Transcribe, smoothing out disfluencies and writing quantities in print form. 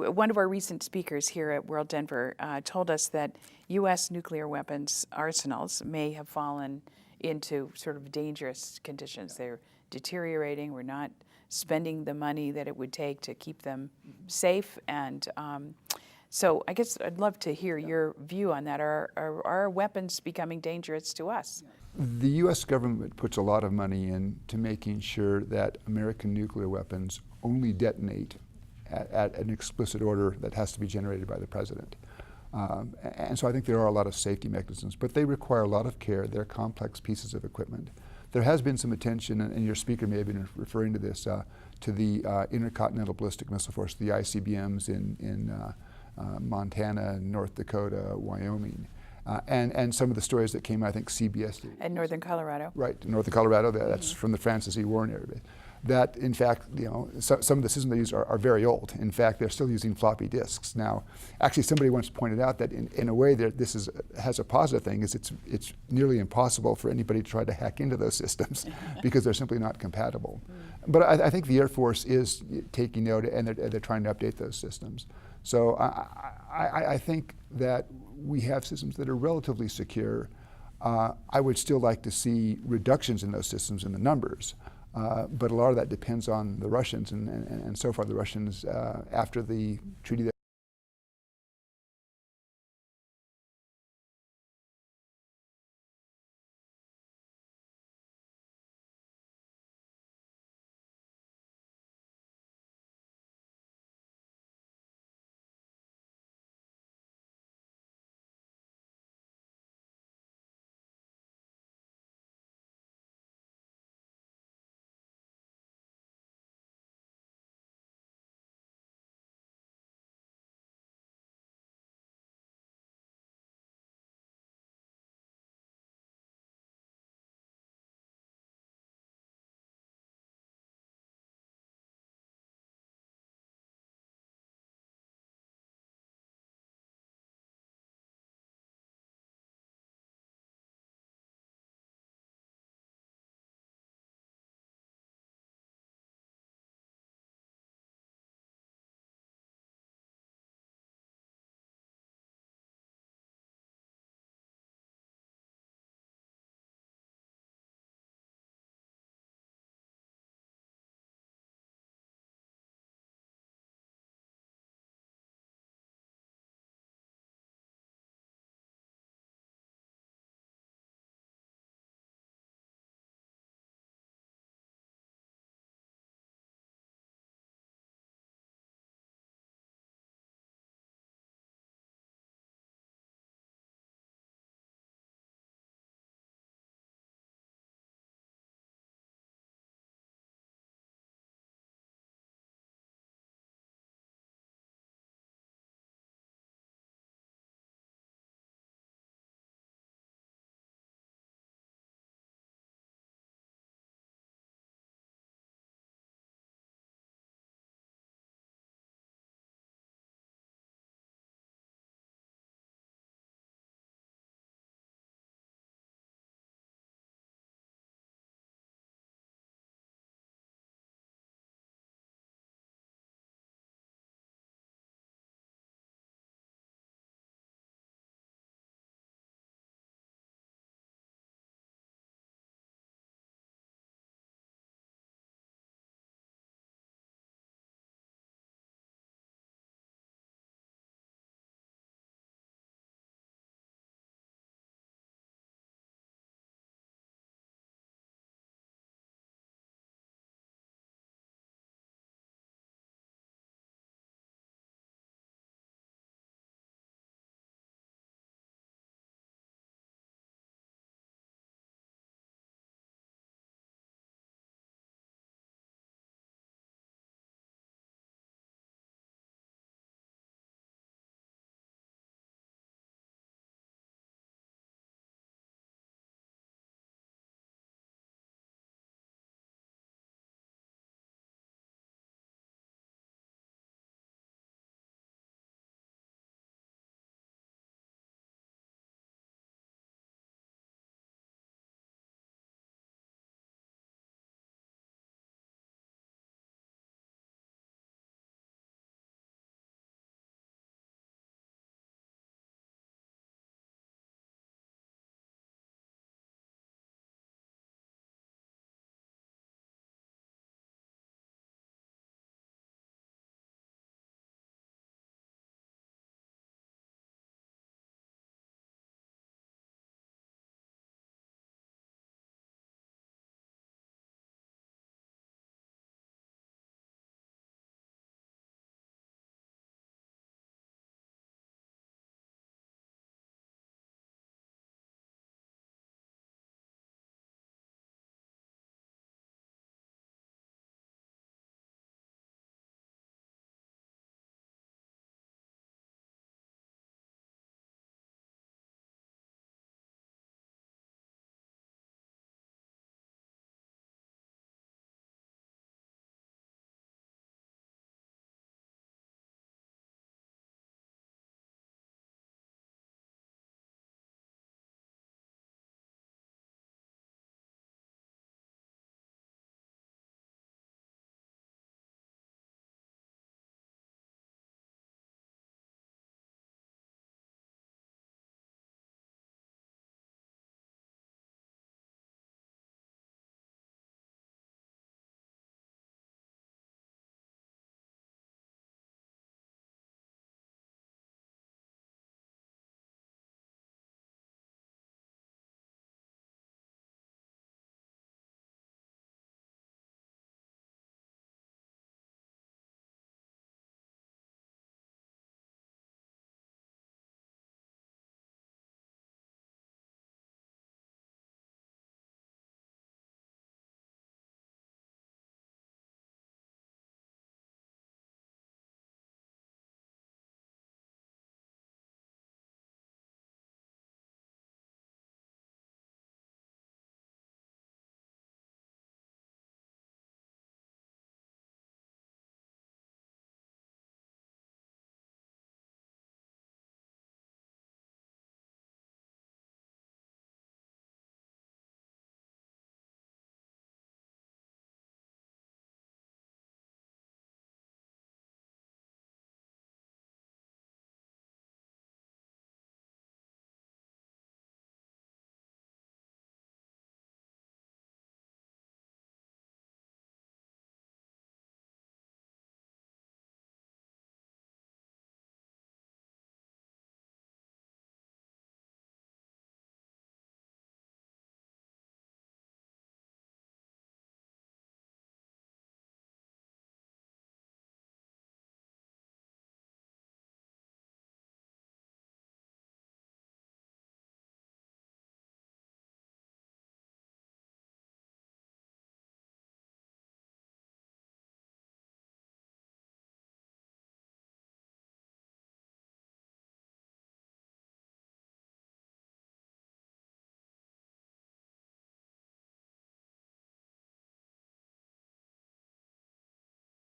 one of our recent speakers here at WorldDenver told us that U.S. nuclear weapons arsenals may have fallen into sort of dangerous conditions. They're deteriorating. We're not spending the money that it would take to keep them safe. And so I guess I'd love to hear your view on that. Are weapons becoming dangerous to us? The U.S. government puts a lot of money into making sure that American nuclear weapons only detonate at an explicit order that has to be generated by the president. And so I think there are a lot of safety mechanisms, but they require a lot of care. They're complex pieces of equipment. There has been some attention, and your speaker may have been referring to this, to the Intercontinental Ballistic Missile Force, the ICBMs in Montana, North Dakota, Wyoming. And some of the stories that came out, I think CBS did. In northern Colorado. Right, northern Colorado, that's from the Francis E. Warren area. That, in fact, some of the systems they use are very old. In fact, they're still using floppy disks. Now, actually, somebody once pointed out that in a way this has a positive thing, is it's nearly impossible for anybody to try to hack into those systems because they're simply not compatible. But I think the Air Force is taking note, and they're trying to update those systems. So I think that we have systems that are relatively secure. I would still like to see reductions in those systems in the numbers. But a lot of that depends on the Russians, and so far the Russians, after the treaty